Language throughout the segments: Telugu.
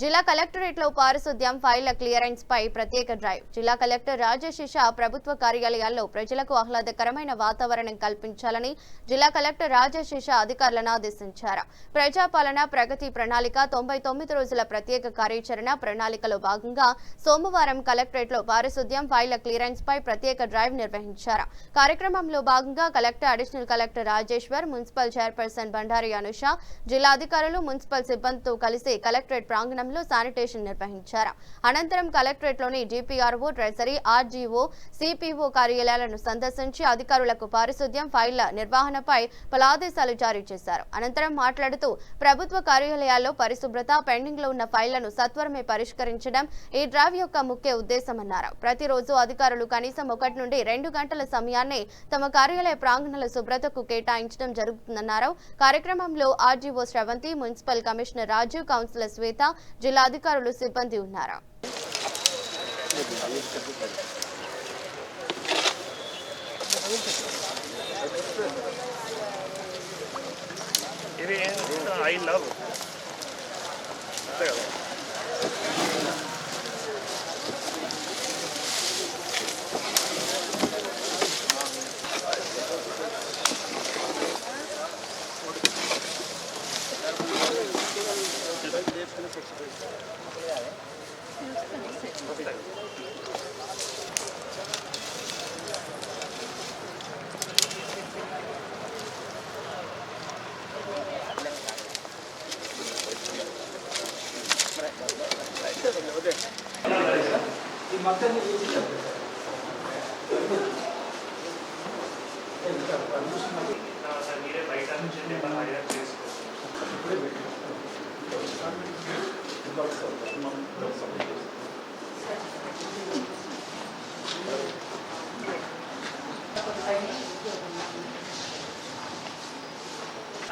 జిల్లా కలెక్టరేట్లో పారిశుద్ధ్యం ఫైళ్ల క్లియరెన్స్ పై ప్రత్యేక డ్రైవ్. జిల్లా కలెక్టర్ రాజశేష ప్రభుత్వ కార్యాలయాల్లో ప్రజలకు ఆహ్లాదకరమైన వాతావరణం కల్పించాలని జిల్లా కలెక్టర్ రాజశేష అధికారులను ఆదేశించారు. ప్రజాపాలన ప్రగతి ప్రణాళిక 99 రోజుల ప్రత్యేక కార్యాచరణ ప్రణాళికలో భాగంగా సోమవారం కలెక్టరేట్లో పారిశుద్ధ్యం ఫైళ్ల క్లియరెన్స్ పై ప్రత్యేక డ్రైవ్ నిర్వహించారు. కార్యక్రమంలో భాగంగా collector, additional collector Rajeshwar, municipal chairperson Bandari Anusha, జిల్లా అధికారులు, మున్సిపల్ సిబ్బందితో కలిసి కలెక్టరేట్ ప్రాంగణం శానిటేషన్ నిర్వహించారు. అనంతరం కలెక్టరేట్ లోని డిపిఆర్ఓ, ట్రెజరీ, ఆర్జీఓ, సిపిఓ కార్యాలయాలను సందర్శించి అధికారులకు పారిశుద్ధ్యం ఫైళ్ల నిర్వహణపై పలు ఆదేశాలు జారీ చేశారు. అనంతరం మాట్లాడుతూ ప్రభుత్వ కార్యాలయాల్లో పరిశుభ్రత, పెండింగ్ లో ఉన్న ఫైళ్లను సత్వరమే పరిష్కరించడం ఈ డ్రైవ్ యొక్క ముఖ్య ఉద్దేశమన్నారు. ప్రతిరోజు అధికారులు కనీసం 1 నుండి 2 గంటల సమయాన్ని తమ కార్యాలయ ప్రాంగణాల శుభ్రతకు కేటాయించడం జరుగుతుందన్నారు. కార్యక్రమంలో ఆర్జీఓ శ్రవంతి, మున్సిపల్ కమిషనర్ రాజు, కౌన్సిలర్ శ్వేత, జిల్లా అధికారులు, సిబ్బంది ఉన్నారు.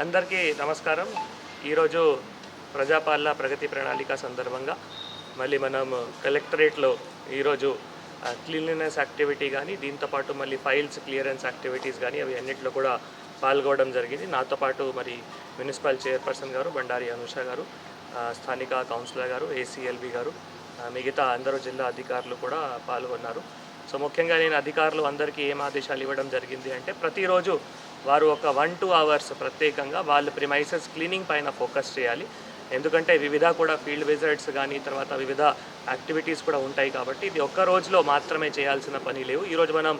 అందరికీ నమస్కారం. ఈరోజు ప్రజాపాలన ప్రగతి ప్రణాళిక సందర్భంగా మళ్ళీ మనం కలెక్టరేట్లో ఈరోజు క్లీన్లీనెస్ యాక్టివిటీ కానీ, దీంతోపాటు మళ్ళీ ఫైల్స్ క్లియరెన్స్ యాక్టివిటీస్ కానీ అవి అన్నింటిలో కూడా పాల్గొనడం జరిగింది. నాతో పాటు మరి మున్సిపల్ చైర్పర్సన్ గారు బండారి అనుష గారు, స్థానిక కౌన్సిలర్ గారు, ఏసీఎల్బీ గారు, మిగతా అందరూ జిల్లా అధికారులు కూడా పాల్గొన్నారు. సో ముఖ్యంగా నేను అధికారులు అందరికీ ఏం ఆదేశాలు ఇవ్వడం జరిగింది అంటే, ప్రతిరోజు వారు ఒక 1-2 అవర్స్ ప్రత్యేకంగా వాళ్ళ ప్రిమైసెస్ క్లీనింగ్ పైన ఫోకస్ చేయాలి. ఎందుకంటే వివిధ కూడా ఫీల్డ్ విజిట్స్ కానీ, తర్వాత వివిధ యాక్టివిటీస్ కూడా ఉంటాయి కాబట్టి ఇది ఒక్క రోజులో మాత్రమే చేయాల్సిన పని లేవు. ఈరోజు మనం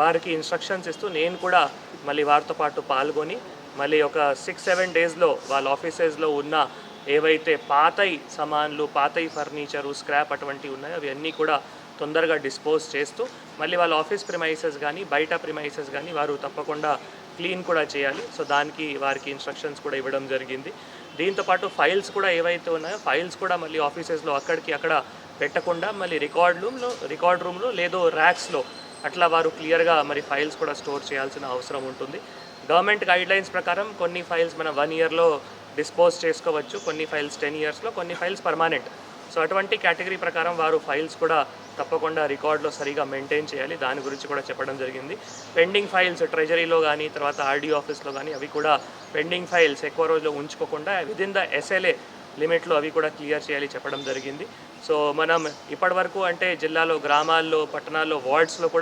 వారికి ఇన్స్ట్రక్షన్స్ ఇస్తూ నేను కూడా మళ్ళీ వారితో పాటు పాల్గొని మళ్ళీ ఒక 6-7 డేస్లో వాళ్ళ ఆఫీసెస్లో ఉన్న ఏవైతే పాతయి సామాన్లు, పాతయి ఫర్నిచరు, స్క్రాప్ అటువంటివి ఉన్నాయో అవి అన్నీ కూడా తొందరగా డిస్పోజ్ చేస్తూ మళ్ళీ వాళ్ళ ఆఫీస్ ప్రిమైసెస్ కానీ, బయట ప్రిమైసెస్ కానీ వారు తప్పకుండా క్లీన్ కూడా చేయాలి. సో దానికి వారికి ఇన్స్ట్రక్షన్స్ కూడా ఇవ్వడం జరిగింది. దీంతోపాటు ఫైల్స్ కూడా ఏవైతే ఉన్నాయో ఫైల్స్ కూడా మళ్ళీ ఆఫీసెస్లో అక్కడికి అక్కడ పెట్టకుండా మళ్ళీ రికార్డ్ రూమ్లో లేదో ర్యాక్స్లో అట్లా వారు క్లియర్గా మరి ఫైల్స్ కూడా స్టోర్ చేయాల్సిన అవసరం ఉంటుంది. గవర్నమెంట్ గైడ్లైన్స్ ప్రకారం కొన్ని ఫైల్స్ మనం 1 ఇయర్లో డిస్పోజ్ చేసుకోవచ్చు, కొన్ని ఫైల్స్ 10 ఇయర్స్లో, కొన్ని ఫైల్స్ పర్మనెంట్. సో అటువంటి కేటగిరీ ప్రకారం వారు ఫైల్స్ కూడా తప్పకుండా రికార్డులో సరిగా మెయింటైన్ చేయాలి. దాని గురించి కూడా చెప్పడం జరిగింది. పెండింగ్ ఫైల్స్ ట్రెజరీలో కానీ, తర్వాత ఆర్డీఓ ఆఫీస్లో కానీ అవి కూడా పెండింగ్ ఫైల్స్ ఎక్కువ రోజులు ఉంచుకోకుండా విదిన్ ద SLA లిమిట్లో అవి కూడా క్లియర్ చేయాలి చెప్పడం జరిగింది. సో మనం ఇప్పటివరకు అంటే జిల్లాలో, గ్రామాల్లో, పట్టణాల్లో, వార్డ్స్లో కూడా